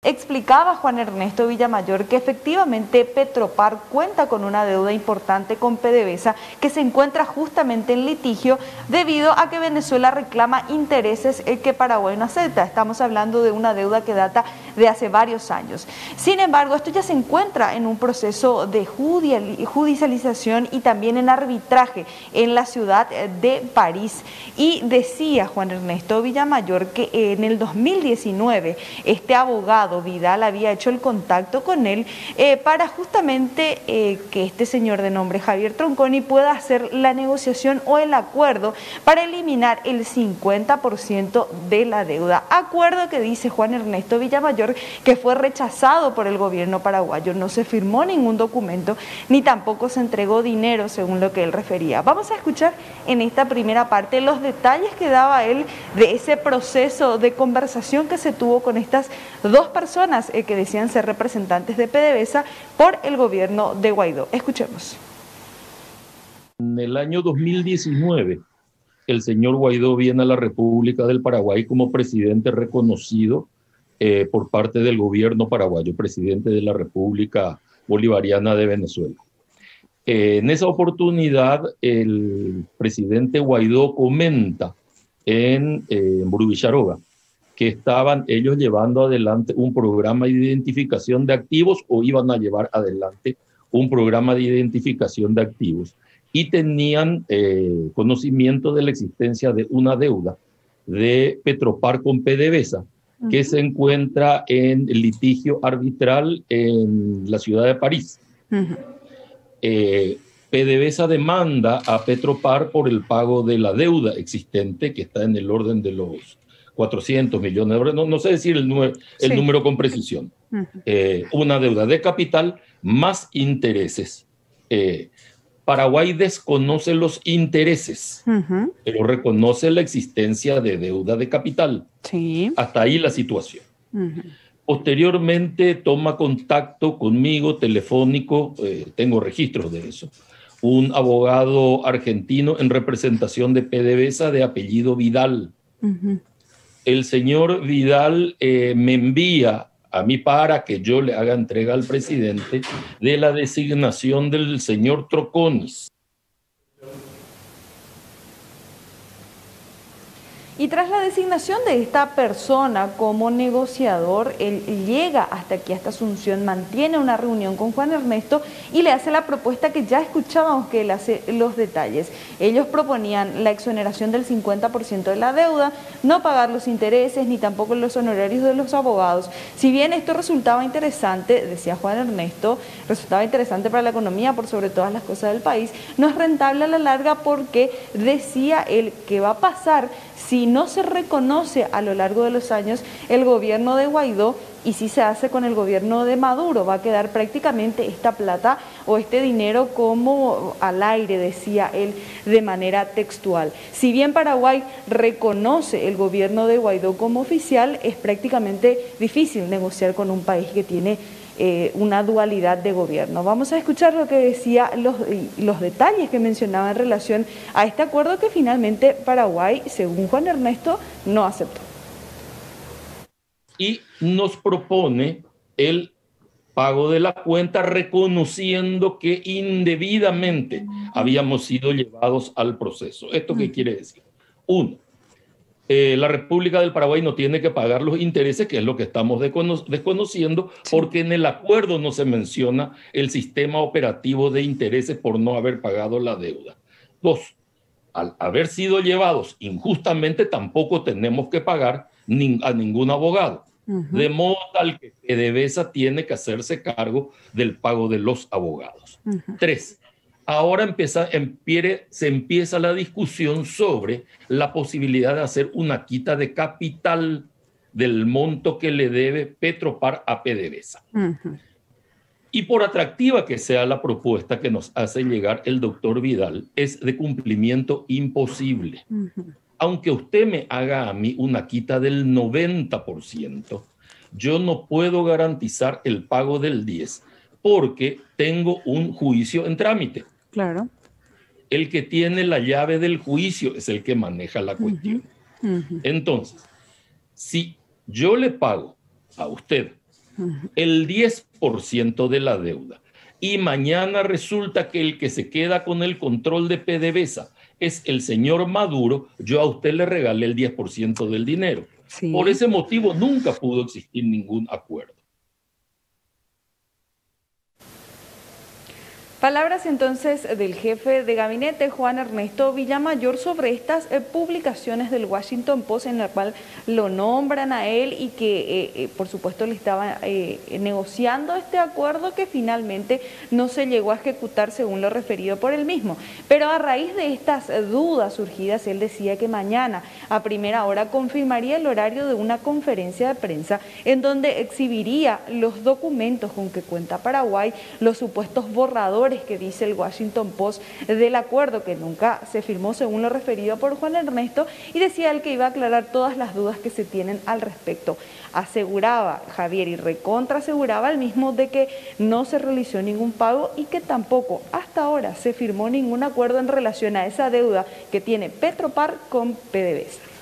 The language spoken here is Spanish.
Explicaba Juan Ernesto Villamayor que efectivamente Petropar cuenta con una deuda importante con PDVSA que se encuentra justamente en litigio debido a que Venezuela reclama intereses que Paraguay no acepta. Estamos hablando de una deuda que data de hace varios años. Sin embargo, esto ya se encuentra en un proceso de judicialización y también en arbitraje en la ciudad de París. Y decía Juan Ernesto Villamayor que en el 2019 este abogado Vidal había hecho el contacto con él para justamente que este señor de nombre Javier Tronconi pueda hacer la negociación o el acuerdo para eliminar el 50% de la deuda. Acuerdo que dice Juan Ernesto Villamayor que fue rechazado por el gobierno paraguayo. No se firmó ningún documento ni tampoco se entregó dinero, según lo que él refería. Vamos a escuchar en esta primera parte los detalles que daba él de ese proceso de conversación que se tuvo con estas dos personas que decían ser representantes de PDVSA por el gobierno de Guaidó. Escuchemos. En el año 2019, el señor Guaidó viene a la República del Paraguay como presidente reconocido por parte del gobierno paraguayo, presidente de la República Bolivariana de Venezuela. En esa oportunidad, el presidente Guaidó comenta en Brubicharoga que estaban ellos llevando adelante un programa de identificación de activos o iban a llevar adelante un programa de identificación de activos y tenían conocimiento de la existencia de una deuda de Petropar con PDVSA que se encuentra en litigio arbitral en la ciudad de París. PDVSA demanda a Petropar por el pago de la deuda existente que está en el orden de los 400 millones de dólares, no sé decir el número con precisión. Una deuda de capital más intereses. Paraguay desconoce los intereses, pero reconoce la existencia de deuda de capital. Sí. Hasta ahí la situación. Posteriormente toma contacto conmigo telefónico, tengo registros de eso, un abogado argentino en representación de PDVSA de apellido Vidal. El señor Vidal me envía a mí para que yo le haga entrega al presidente de la designación del señor Troconis. Y tras la designación de esta persona como negociador, él llega hasta aquí, hasta Asunción, mantiene una reunión con Juan Ernesto y le hace la propuesta que ya escuchábamos que él hace los detalles. Ellos proponían la exoneración del 50% de la deuda, no pagar los intereses ni tampoco los honorarios de los abogados. Si bien esto resultaba interesante, decía Juan Ernesto, resultaba interesante para la economía por sobre todas las cosas del país, no es rentable a la larga porque decía él que va a pasar si no se reconoce a lo largo de los años el gobierno de Guaidó y si se hace con el gobierno de Maduro, va a quedar prácticamente esta plata o este dinero como al aire, decía él de manera textual. Si bien Paraguay reconoce el gobierno de Guaidó como oficial, es prácticamente difícil negociar con un país que tiene una dualidad de gobierno. Vamos a escuchar lo que decía, los detalles que mencionaba en relación a este acuerdo que finalmente Paraguay, según Juan Ernesto, no aceptó. Y nos propone el pago de la cuenta reconociendo que indebidamente habíamos sido llevados al proceso. ¿Esto qué quiere decir? Uno, la República del Paraguay no tiene que pagar los intereses, que es lo que estamos desconociendo, porque en el acuerdo no se menciona el sistema operativo de intereses por no haber pagado la deuda. Dos, al haber sido llevados injustamente, tampoco tenemos que pagar a ningún abogado. De modo tal que PDVSA tiene que hacerse cargo del pago de los abogados. Tres, ahora se empieza la discusión sobre la posibilidad de hacer una quita de capital del monto que le debe Petropar a PDVSA. Y por atractiva que sea la propuesta que nos hace llegar el doctor Vidal, es de cumplimiento imposible. Aunque usted me haga a mí una quita del 90%, yo no puedo garantizar el pago del 10% porque tengo un juicio en trámite. Claro. El que tiene la llave del juicio es el que maneja la cuestión. Entonces, si yo le pago a usted el 10% de la deuda. Y mañana resulta que el que se queda con el control de PDVSA es el señor Maduro, yo a usted le regalé el 10% del dinero. Sí. Por ese motivo nunca pudo existir ningún acuerdo. Palabras entonces del jefe de gabinete, Juan Ernesto Villamayor, sobre estas publicaciones del Washington Post en la cual lo nombran a él y que por supuesto le estaba negociando este acuerdo que finalmente no se llegó a ejecutar según lo referido por él mismo. Pero a raíz de estas dudas surgidas, él decía que mañana a primera hora confirmaría el horario de una conferencia de prensa en donde exhibiría los documentos con que cuenta Paraguay, los supuestos borradores que dice el Washington Post del acuerdo que nunca se firmó según lo referido por Juan Ernesto, y decía él que iba a aclarar todas las dudas que se tienen al respecto. Aseguraba Javier y recontra aseguraba el mismo de que no se realizó ningún pago y que tampoco hasta ahora se firmó ningún acuerdo en relación a esa deuda que tiene Petropar con PDVSA.